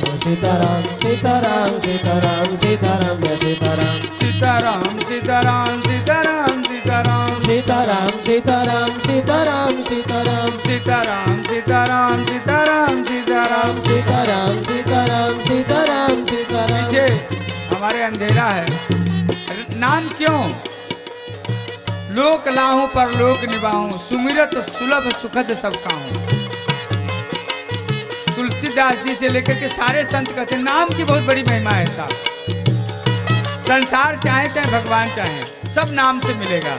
सीताराम जय सीताराम सीताराम सीताराम सीताराम सीताराम सीताराम सीताराम सीताराम सीताराम सीताराम सीताराम सीताराम सीताराम। सीताराम सीताराम सीताराम सीताराम। पीछे हमारे अंधेरा है, नाम क्यों? लोक लाहूं पर लोक निभाऊं, सुमिरत सुलभ सुखद सब खाऊं। तुलसीदास जी से लेकर के सारे संत कहते हैं नाम की बहुत बड़ी महिमा है साहब। संसार चाहे चाहे भगवान चाहे, सब नाम से मिलेगा।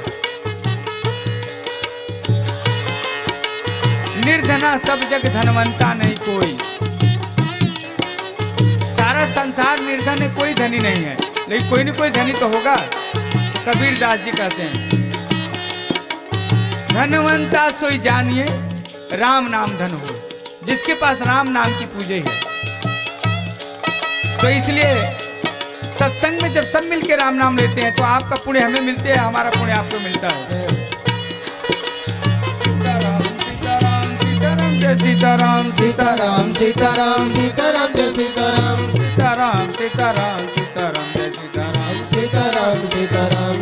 निर्धना सब जग धनवंता नहीं कोई। सारा संसार निर्धन है, कोई धनी नहीं है, लेकिन कोई न कोई धनी तो होगा। कबीर दास जी कहते हैं धनवंता सोई जानिए राम नाम धन हो। जिसके पास राम नाम की पूजा है, तो इसलिए सत्संग में जब सब मिलके राम नाम लेते हैं तो आपका पुण्य हमें मिलते हैं, हमारा पुण्य आपको मिलता है। सीताराम सीताराम सीताराम सीताराम जय सीताराम सीताराम सीताराम सीताराम जय सीताराम सीताराम सीताराम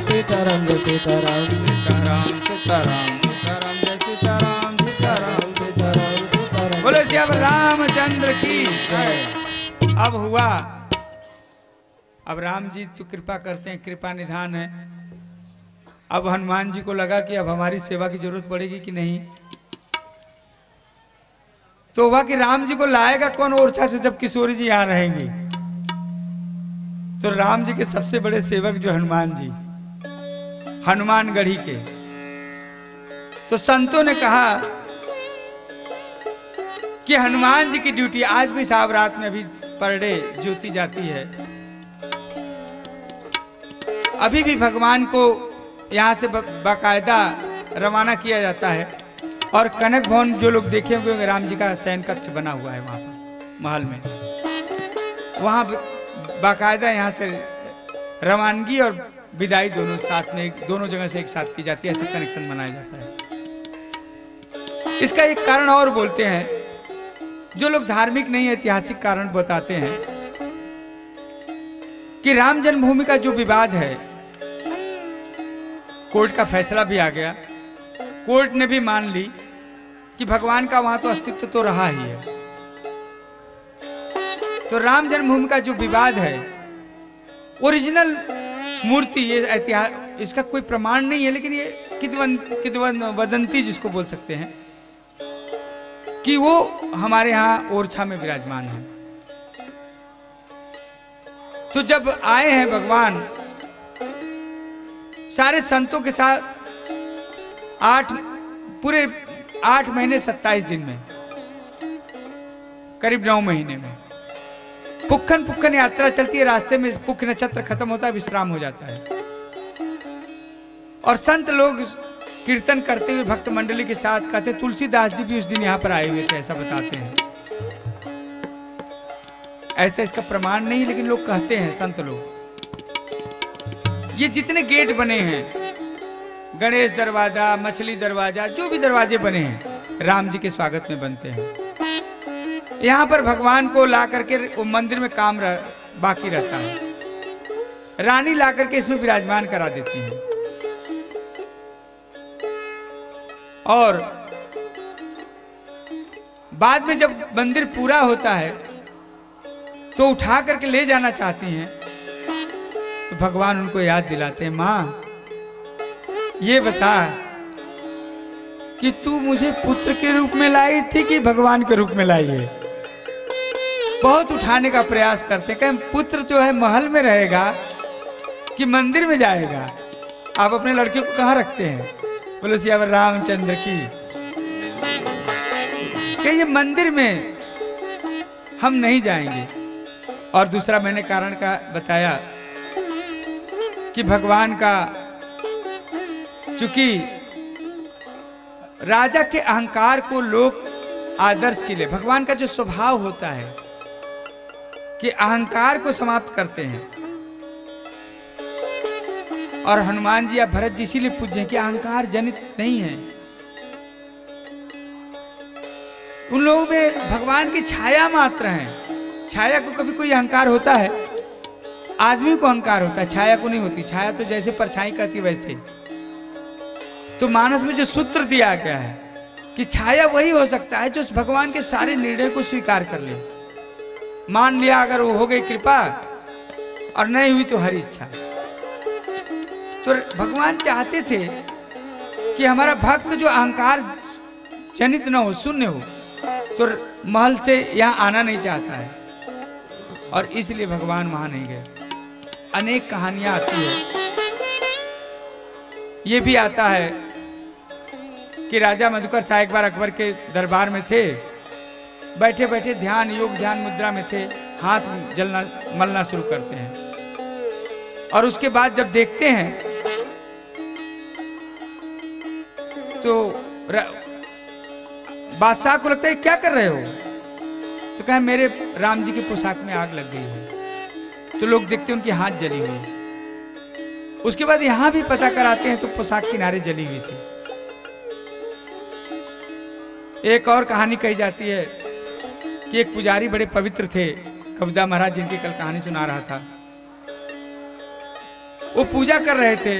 सीताराम जय सीताराम सीताराम सीताराम सीताराम जय सीताराम सीताराम सीताराम सीताराम। बोले श्री रामचंद्र की जय। अब हुआ, अब राम जी तो कृपा करते हैं, कृपा निधान है। अब हनुमान जी को लगा कि अब हमारी सेवा की जरूरत पड़ेगी कि नहीं। तो हुआ कि राम जी को लाएगा कौन ओरछा से जब किशोरी जी यहाँ रहेंगी। तो राम जी के सबसे बड़े सेवक जो हनुमान जी, हनुमानगढ़ी के, तो संतों ने कहा कि हनुमान जी की ड्यूटी आज भी साहब रात में अभी पर डे ज्योति जाती है। अभी भी भगवान को यहाँ से बाकायदा रवाना किया जाता है। और कनक भवन जो लोग देखे होंगे, राम जी का शयन कक्ष बना हुआ है वहाँ पर महल में। वहाँ बाकायदा यहाँ से रवानगी और विदाई दोनों साथ में, दोनों जगह से एक साथ की जाती है। ऐसा कनेक्शन बनाया जाता है। इसका एक कारण और बोलते हैं, जो लोग धार्मिक नहीं ऐतिहासिक कारण बताते हैं कि राम जन्मभूमि का जो विवाद है, कोर्ट का फैसला भी आ गया। कोर्ट ने भी मान ली कि भगवान का वहां तो अस्तित्व तो रहा ही है। तो राम जन्मभूमि का जो विवाद है, ओरिजिनल मूर्ति, ये ऐतिहासिक, इसका कोई प्रमाण नहीं है, लेकिन ये किद्वंती जिसको बोल सकते हैं कि वो हमारे यहाँ ओरछा में विराजमान है। तो जब आए हैं भगवान सारे संतों के साथ पूरे 8 महीने 27 दिन में, करीब 9 महीने में पुक्खन यात्रा चलती है। रास्ते में पुख नक्षत्र खत्म होता है, विश्राम हो जाता है। और संत लोग कीर्तन करते हुए भक्त मंडली के साथ कहते, तुलसीदास जी भी उस दिन यहाँ पर आए हुए थे, ऐसा बताते हैं। ऐसा इसका प्रमाण नहीं, लेकिन लोग कहते हैं संत लोग। ये जितने गेट बने हैं, गणेश दरवाजा, मछली दरवाजा, जो भी दरवाजे बने हैं, राम जी के स्वागत में बनते हैं। यहाँ पर भगवान को ला करके वो मंदिर में काम बाकी रहता है। रानी ला करके इसमें विराजमान करा देती है। और बाद में जब मंदिर पूरा होता है तो उठा करके ले जाना चाहती हैं, तो भगवान उनको याद दिलाते हैं, माँ ये बता कि तू मुझे पुत्र के रूप में लाई थी कि भगवान के रूप में लाई है। बहुत उठाने का प्रयास करते, कहें पुत्र जो है महल में रहेगा कि मंदिर में जाएगा। आप अपने लड़के को कहाँ रखते हैं? बोले सियावर रामचंद्र की। कि ये मंदिर में हम नहीं जाएंगे। और दूसरा मैंने कारण का बताया कि भगवान का, चूंकि राजा के अहंकार को लोग आदर्श के लिए, भगवान का जो स्वभाव होता है कि अहंकार को समाप्त करते हैं। और हनुमान जी या भरत जी इसीलिए पूज्य हैं कि अहंकार जनित नहीं है। उन लोगों में भगवान की छाया मात्र है। छाया को कभी कोई अहंकार होता है? आदमी को अहंकार होता है, छाया को नहीं होती। छाया तो जैसे परछाई कहती वैसे। तो मानस में जो सूत्र दिया गया है कि छाया वही हो सकता है जो भगवान के सारे निर्णय को स्वीकार कर ले। मान लिया अगर वो हो गई कृपा और नहीं हुई तो हरी इच्छा। तो भगवान चाहते थे कि हमारा भक्त जो अहंकार जनित न हो, शून्य हो, तो महल से यहाँ आना नहीं चाहता है, और इसलिए भगवान वहां नहीं गए। अनेक कहानियां आती है। ये भी आता है कि राजा मधुकर शाह एक बार अकबर के दरबार में थे, बैठे बैठे ध्यान योग ध्यान मुद्रा में थे, हाथ जलना मलना शुरू करते हैं, और उसके बाद जब देखते हैं तो बादशाह को लगता है क्या कर रहे हो? तो कहा मेरे राम जी की पोशाक में आग लग गई है। तो लोग देखते हैं उनकी हाथ जली हुई है। उसके बाद यहां भी पता कराते हैं तो पोशाक किनारे जली हुई थी। एक और कहानी कही जाती है कि एक पुजारी बड़े पवित्र थे, कबीदा महाराज जिनकी कल कहानी सुना रहा था। वो पूजा कर रहे थे,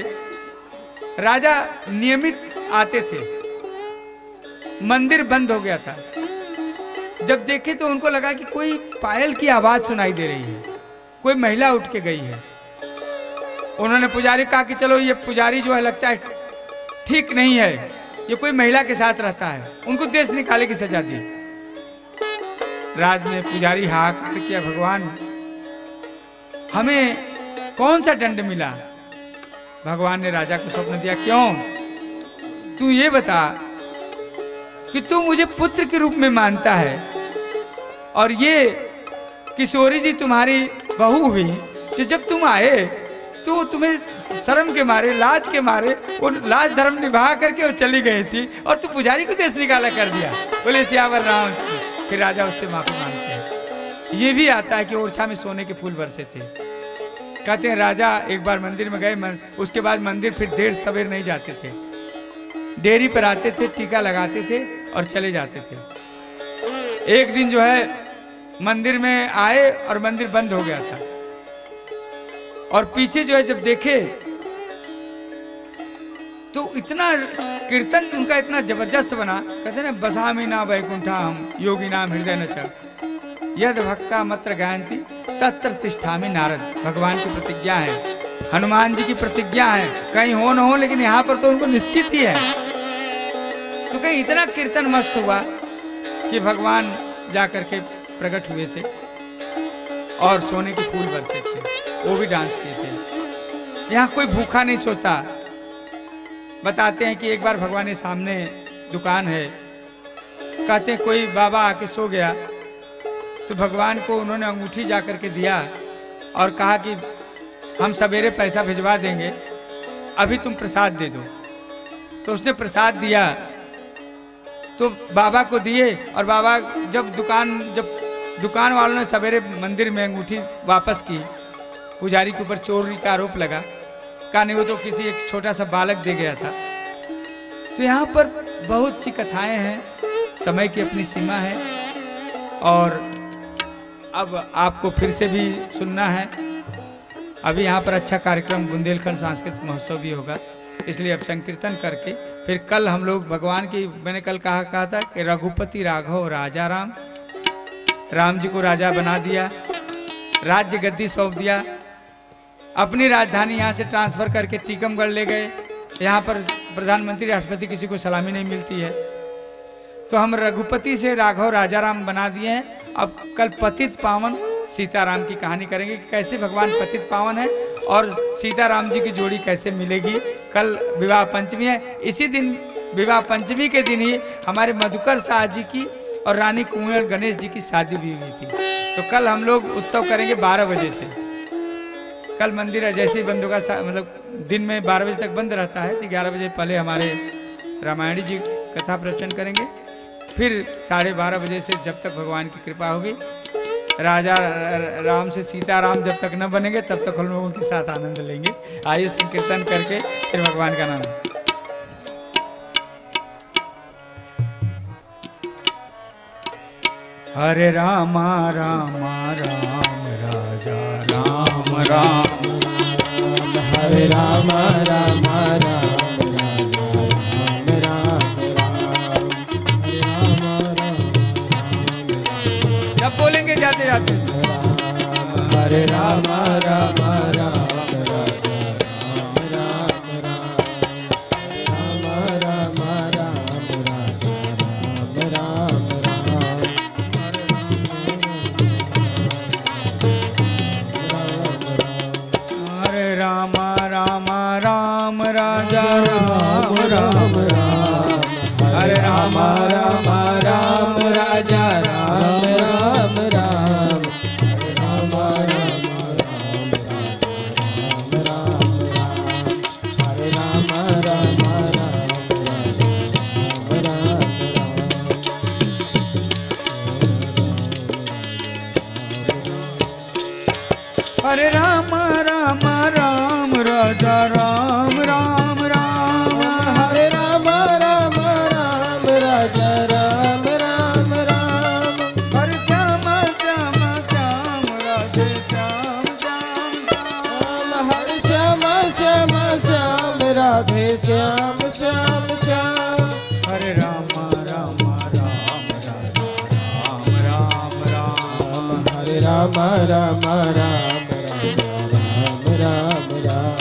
राजा नियमित आते थे, मंदिर बंद हो गया था। जब देखे तो उनको लगा कि कोई पायल की आवाज सुनाई दे रही है, कोई महिला उठ के गई है। उन्होंने पुजारी कहा कि चलो ये पुजारी जो है लगता है ठीक नहीं है, ये कोई महिला के साथ रहता है, उनको देश निकाले की सजा दी। राज में पुजारी हाहाकार किया, भगवान हमें कौन सा दंड मिला? भगवान ने राजा को स्वप्न दिया, क्यों? तू ये बता कि तू मुझे पुत्र के रूप में मानता है और ये किशोरी जी तुम्हारी बहू हुई, तो जब तुम आए तो तुम्हें शर्म के मारे, लाज के मारे, वो लाज धर्म निभा करके वो चली गई थी और तू पुजारी को देश निकाला कर दिया। बोले सियावर रामचंद्र। फिर राजा उससे माफी मांगते हैं। ये भी आता है कि ओरछा में सोने के फूल बरसे थे। कहते हैं राजा एक बार मंदिर में गए, उसके बाद मंदिर फिर देर सवेर नहीं जाते थे, डेरी पर आते थे, टीका लगाते थे और चले जाते थे। एक दिन जो है मंदिर में आए और मंदिर बंद हो गया था, और पीछे जो है जब देखे तो इतना कीर्तन उनका इतना जबरदस्त बना। कहते ना बसामी ना वैकुंठा हम योगी नाम हृदय न चल यद भक्ता मत्र गायंती तत्र तिष्ठामि नारद। भगवान की प्रतिज्ञा है, हनुमान जी की प्रतिज्ञा है, कहीं हो न हो लेकिन यहाँ पर तो उनको निश्चित ही है। तो कहीं इतना कीर्तन मस्त हुआ कि भगवान जाकर के प्रकट हुए थे और सोने के फूल बरसे थे, वो भी डांस किए थे। यहाँ कोई भूखा नहीं सोता। बताते हैं कि एक बार भगवान के सामने दुकान है, कहते हैं कोई बाबा आके सो गया, तो भगवान को उन्होंने अंगूठी जा करके दिया और कहा कि हम सवेरे पैसा भिजवा देंगे, अभी तुम प्रसाद दे दो। तो उसने प्रसाद दिया तो बाबा को दिए, और बाबा जब दुकान वालों ने सवेरे मंदिर में अंगूठी वापस की, पुजारी के ऊपर चोरी का आरोप लगा, कहा नहीं वो तो किसी एक छोटा सा बालक दे गया था। तो यहाँ पर बहुत सी कथाएं हैं, समय की अपनी सीमा है, और अब आपको फिर से भी सुनना है। अभी यहाँ पर अच्छा कार्यक्रम बुंदेलखंड सांस्कृतिक महोत्सव भी होगा, इसलिए अब संकीर्तन करके फिर कल हम लोग भगवान की, मैंने कल कहा था कि रघुपति राघव राजा राम, राम जी को राजा बना दिया, राज्य गद्दी सौंप दिया, अपनी राजधानी यहाँ से ट्रांसफर करके टीकमगढ़ ले गए। यहाँ पर प्रधानमंत्री राष्ट्रपति किसी को सलामी नहीं मिलती है, तो हम रघुपति से राघव राजा राम बना दिए हैं। अब कल पतित पावन सीताराम की कहानी करेंगे कि कैसे भगवान पतित पावन है और सीताराम जी की जोड़ी कैसे मिलेगी। कल विवाह पंचमी है, इसी दिन विवाह पंचमी के दिन ही हमारे मधुकर शाह जी की और रानी कुंवर गणेश जी की शादी भी हुई थी। तो कल हम लोग उत्सव करेंगे 12 बजे से। कल मंदिर जैसे ही बंद होगा, मतलब दिन में 12 बजे तक बंद रहता है, तो 11 बजे पहले हमारे रामायणी जी कथा प्रवचन करेंगे, फिर 12:30 बजे से जब तक भगवान की कृपा होगी, राजा राम से सीताराम जब तक न बनेंगे तब तक हम लोग उनके साथ आनंद लेंगे। आइए संकीर्तन करके फिर भगवान का नाम। हरे रामा रामा राम राजा राम राम। हरे राम राम राम जब बोलेंगे जाते जाते हरे राम राम राम राम राम। हरे राम राम राम राजा राम राम राम। राम राम हरे राम राम राम हरे राम राम राम राजा राम राम राम। हरे राम राम राम राजा राम राम राम। हरे श्याम श्याम श्याम राधे श्याम श्याम श्याम। हरे श्याम श्याम श्याम राधे श्याम श्याम श्याम। हरे राम राम राम राजा राम राम राम। हरे राम राम राम राम राम राम।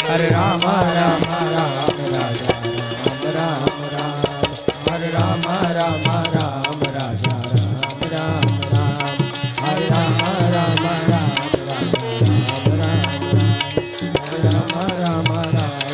हरे राम राम राजा राम राम राम। हरे राम राम राम राजा राम राम। हरे राम राम राम राजा राम राम राम। हरे राम राम राम राजा राम राम राम। हरे राम राम राम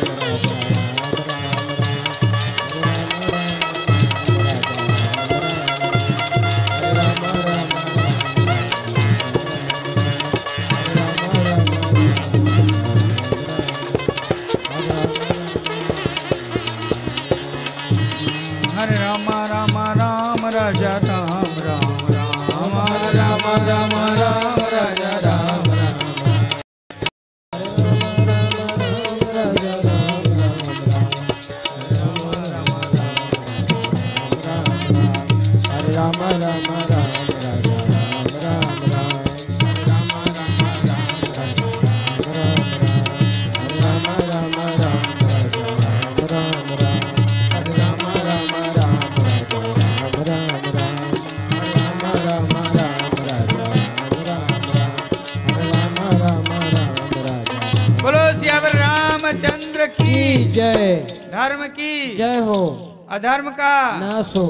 हरे राम राम राम राजा राम राम राम। राम राम राम राजा राम राम हरे राम राम राम राजा राम राम राम। राम राम राम राम राम राम राजा राम राम। हरे राम राम राम राजा राम राम राम। राम राम राम राजा राम राम। हरे राम राम राम राजा। बोलो सियावर रामचंद्र की जय। धर्म की जय हो। अधर्म का नाश हो।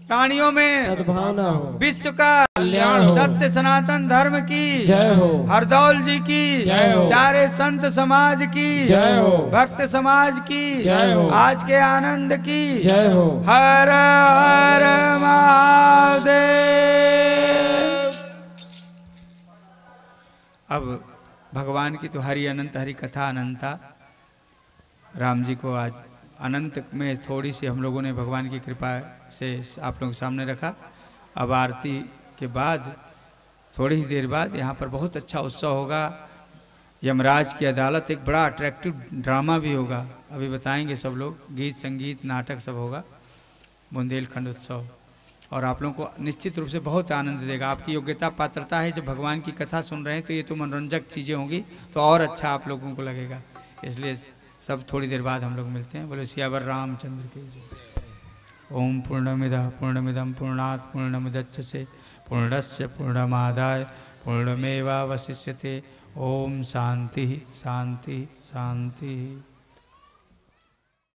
प्राणियों में सद्भावना हो। विश्व का कल्याण हो। सत्य सनातन धर्म की जय हो। हरदौल जी की जय हो। सारे संत समाज की जय हो। भक्त समाज की जय हो। आज के आनंद की जय हो। हर हर महादेव। अब भगवान की तो हरि अनंत हरि कथा अनंता। राम जी को आज अनंत में थोड़ी सी हम लोगों ने भगवान की कृपा से आप लोगों के सामने रखा। अब आरती के बाद थोड़ी ही देर बाद यहाँ पर बहुत अच्छा उत्सव होगा। यमराज की अदालत एक बड़ा अट्रैक्टिव ड्रामा भी होगा, अभी बताएंगे सब लोग। गीत संगीत नाटक सब होगा, बुंदेलखंड उत्सव। और आप लोगों को निश्चित रूप से बहुत आनंद देगा। आपकी योग्यता पात्रता है, जब भगवान की कथा सुन रहे हैं तो ये तो मनोरंजक चीज़ें होंगी, तो और अच्छा आप लोगों को लगेगा। इसलिए सब थोड़ी देर बाद हम लोग मिलते हैं। बोलो सियावर रामचंद्र की जय। ओम पूर्णमिदः पूर्णमिदं पूर्णात् पूर्णमुदच्यते पूर्णस्य पूर्णमादाय पूर्णमेवावशिष्यते। ओम शांति शांति शांति।